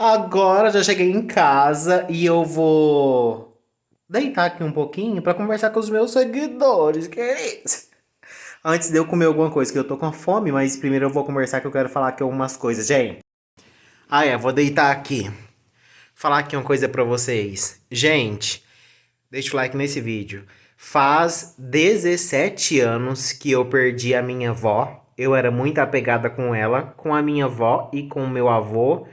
Agora já cheguei em casa e eu vou deitar aqui um pouquinho pra conversar com os meus seguidores, que é isso? Antes de eu comer alguma coisa, que eu tô com fome, mas primeiro eu vou conversar que eu quero falar aqui algumas coisas, gente. Vou deitar aqui. Falar aqui uma coisa pra vocês. Gente, deixa o like nesse vídeo. Faz 17 anos que eu perdi a minha avó. Eu era muito apegada com ela, com a minha avó e com o meu avô.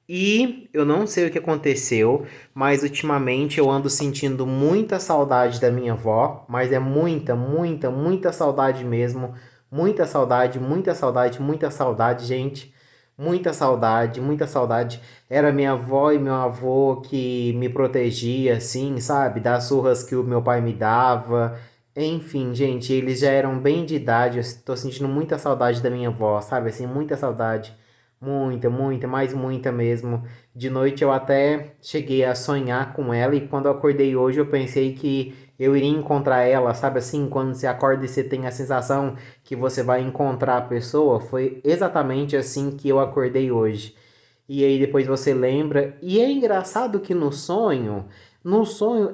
E eu não sei o que aconteceu, mas ultimamente eu ando sentindo muita saudade da minha avó, mas é muita, muita, muita saudade mesmo. Muita saudade, muita saudade, muita saudade, gente. Muita saudade, muita saudade. Era minha avó e meu avô que me protegia, assim, sabe? Das surras que o meu pai me dava. Enfim, gente, eles já eram bem de idade. Eu tô sentindo muita saudade da minha avó, sabe? Assim, muita saudade. Muita, muita, mais muita mesmo. De noite eu até cheguei a sonhar com ela e quando eu acordei hoje eu pensei que eu iria encontrar ela, sabe assim, quando você acorda e você tem a sensação que você vai encontrar a pessoa, foi exatamente assim que eu acordei hoje. E aí depois você lembra, e é engraçado que no sonho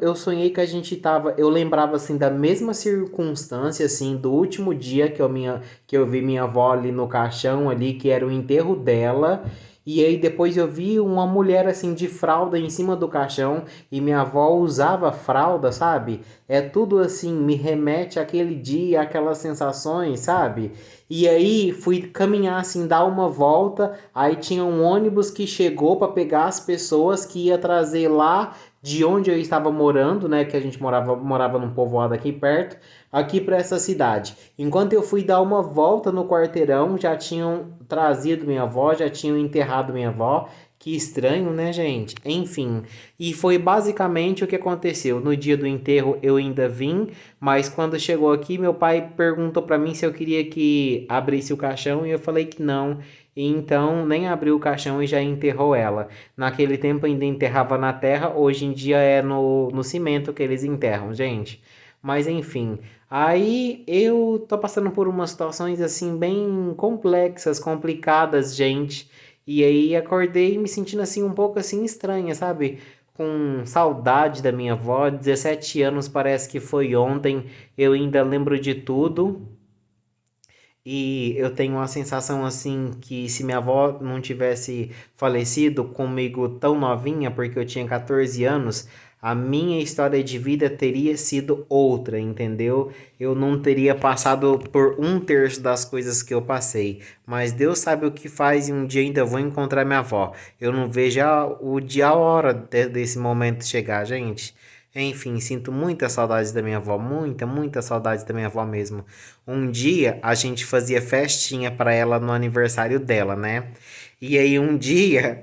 eu sonhei que a gente tava, eu lembrava assim da mesma circunstância assim do último dia que eu vi minha avó ali no caixão ali, que era o enterro dela. E aí depois eu vi uma mulher assim de fralda em cima do caixão e minha avó usava fralda, sabe? É tudo assim, me remete àquele dia, aquelas sensações, sabe? E aí fui caminhar assim, dar uma volta, aí tinha um ônibus que chegou para pegar as pessoas que ia trazer lá de onde eu estava morando, né, que a gente morava num povoado aqui perto, aqui para essa cidade. Enquanto eu fui dar uma volta no quarteirão, já tinham trazido minha avó, já tinham enterrado minha avó. Que estranho, né, gente? Enfim, e foi basicamente o que aconteceu. No dia do enterro eu ainda vim, mas quando chegou aqui, meu pai perguntou para mim se eu queria que abrisse o caixão e eu falei que não. E então nem abriu o caixão e já enterrou ela. Naquele tempo ainda enterrava na terra, hoje em dia é no cimento que eles enterram, gente. Mas enfim, aí eu tô passando por umas situações assim bem complexas, complicadas, gente. E aí acordei me sentindo assim um pouco assim estranha, sabe? Com saudade da minha avó, 17 anos parece que foi ontem, eu ainda lembro de tudo. E eu tenho uma sensação assim que se minha avó não tivesse falecido comigo tão novinha, porque eu tinha 14 anos, a minha história de vida teria sido outra, entendeu? Eu não teria passado por um terço das coisas que eu passei. Mas Deus sabe o que faz e um dia ainda vou encontrar minha avó. Eu não vejo o dia, a hora desse momento chegar, gente. Enfim, sinto muita saudade da minha avó, muita, muita saudade da minha avó mesmo. Um dia a gente fazia festinha para ela no aniversário dela, né? E aí um dia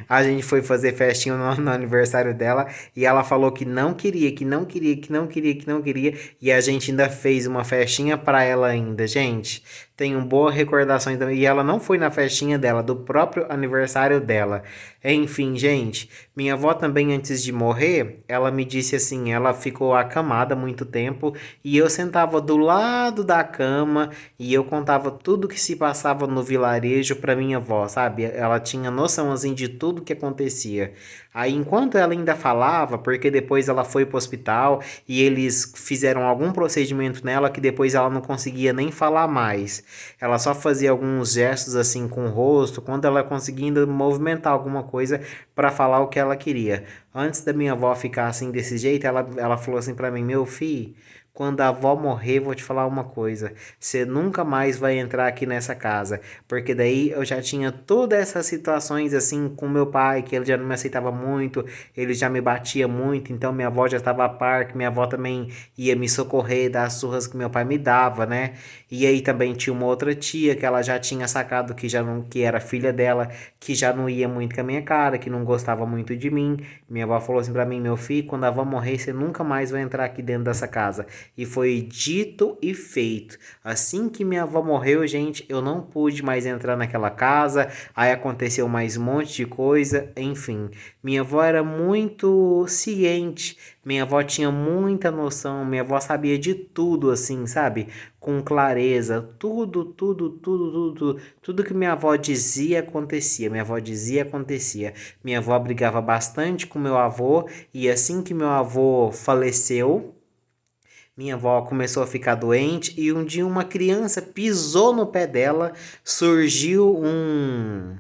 a gente foi fazer festinha no aniversário dela e ela falou que não queria, que não queria, que não queria, que não queria. E a gente ainda fez uma festinha para ela ainda, gente. Tenho boas recordações e ela não foi na festinha dela, do próprio aniversário dela. Enfim, gente, minha avó também antes de morrer, ela me disse assim, ela ficou acamada muito tempo e eu sentava do lado da cama e eu contava tudo que se passava no vilarejo para minha avó, sabe? Ela tinha noção assim de tudo que acontecia. Aí enquanto ela ainda falava, porque depois ela foi pro hospital e eles fizeram algum procedimento nela que depois ela não conseguia nem falar mais. Ela só fazia alguns gestos assim com o rosto, quando ela conseguia ainda movimentar alguma coisa para falar o que ela queria. Antes da minha avó ficar assim desse jeito, ela falou assim para mim: Meu filho, quando a avó morrer, vou te falar uma coisa. Você nunca mais vai entrar aqui nessa casa. Porque daí eu já tinha todas essas situações assim com meu pai, que ele já não me aceitava muito, ele já me batia muito, então minha avó já estava a par, que minha avó também ia me socorrer das surras que meu pai me dava, né? E aí também tinha uma outra tia que ela já tinha sacado que já não, que era filha dela, que já não ia muito com a minha cara, que não gostava muito de mim. Minha avó falou assim pra mim: Meu filho, quando a avó morrer, você nunca mais vai entrar aqui dentro dessa casa. E foi dito e feito. Assim que minha avó morreu, gente, eu não pude mais entrar naquela casa. Aí aconteceu mais um monte de coisa, enfim. Minha avó era muito ciente, minha avó tinha muita noção, minha avó sabia de tudo, assim, sabe? Com clareza, tudo que minha avó dizia acontecia. Minha avó dizia acontecia. Minha avó brigava bastante com meu avô e assim que meu avô faleceu, minha avó começou a ficar doente e um dia uma criança pisou no pé dela, surgiu um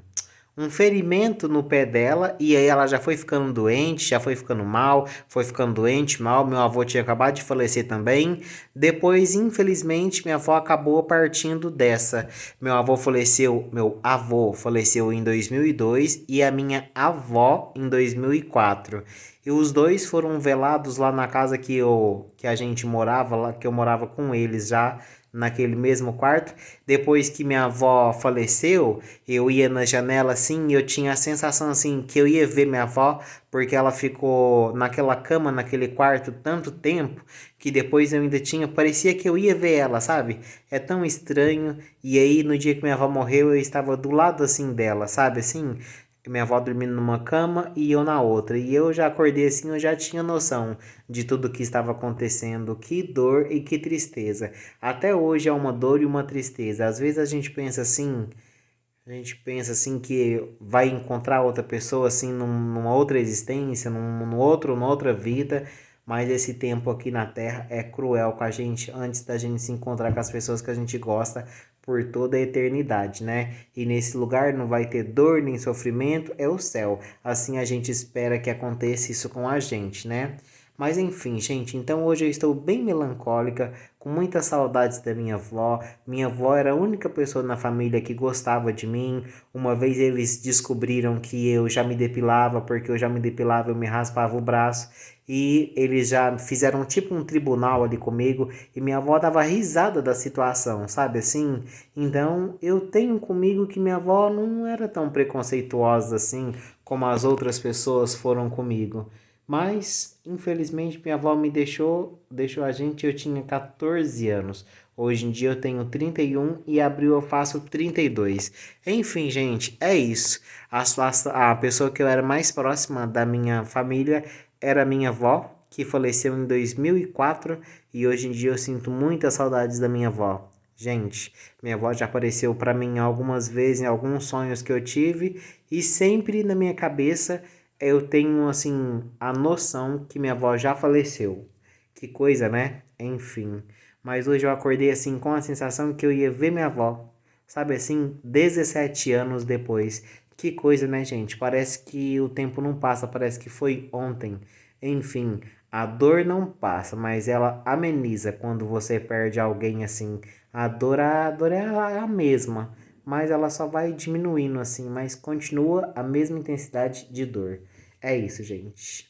ferimento no pé dela e aí ela já foi ficando doente, já foi ficando mal, foi ficando doente, mal. Meu avô tinha acabado de falecer também. Depois, infelizmente, minha avó acabou partindo dessa. Meu avô faleceu em 2002 e a minha avó em 2004. E os dois foram velados lá na casa que a gente morava, lá que eu morava com eles já naquele mesmo quarto. Depois que minha avó faleceu, eu ia na janela assim e eu tinha a sensação assim que eu ia ver minha avó, porque ela ficou naquela cama, naquele quarto tanto tempo, que depois eu ainda tinha, parecia que eu ia ver ela, sabe? É tão estranho. E aí no dia que minha avó morreu, eu estava do lado assim dela, sabe assim? Minha avó dormindo numa cama e eu na outra. E eu já acordei assim, eu já tinha noção de tudo que estava acontecendo. Que dor e que tristeza. Até hoje é uma dor e uma tristeza. Às vezes a gente pensa assim que vai encontrar outra pessoa assim numa outra existência, numa outra vida, mas esse tempo aqui na Terra é cruel com a gente antes da gente se encontrar com as pessoas que a gente gosta por toda a eternidade, né? E nesse lugar não vai ter dor nem sofrimento, é o céu. Assim a gente espera que aconteça isso com a gente, né? Mas enfim, gente, então hoje eu estou bem melancólica, com muitas saudades da minha avó. Minha avó era a única pessoa na família que gostava de mim. Uma vez eles descobriram que eu já me depilava, porque eu já me depilava, eu me raspava o braço. E eles já fizeram tipo um tribunal ali comigo. E minha avó dava risada da situação, sabe assim? Então eu tenho comigo que minha avó não era tão preconceituosa assim como as outras pessoas foram comigo. Mas, infelizmente, minha avó me deixou a gente, eu tinha 14 anos. Hoje em dia eu tenho 31 e abril eu faço 32. Enfim, gente, é isso. A pessoa que eu era mais próxima da minha família era minha avó, que faleceu em 2004 e hoje em dia eu sinto muitas saudades da minha avó. Gente, minha avó já apareceu para mim algumas vezes em alguns sonhos que eu tive e sempre na minha cabeça eu tenho assim a noção que minha avó já faleceu. Que coisa, né? Enfim. Mas hoje eu acordei assim com a sensação que eu ia ver minha avó. Sabe assim, 17 anos depois. Que coisa, né, gente? Parece que o tempo não passa, parece que foi ontem. Enfim, a dor não passa, mas ela ameniza quando você perde alguém assim. A dor é a mesma, mas ela só vai diminuindo assim, mas continua a mesma intensidade de dor. É isso, gente.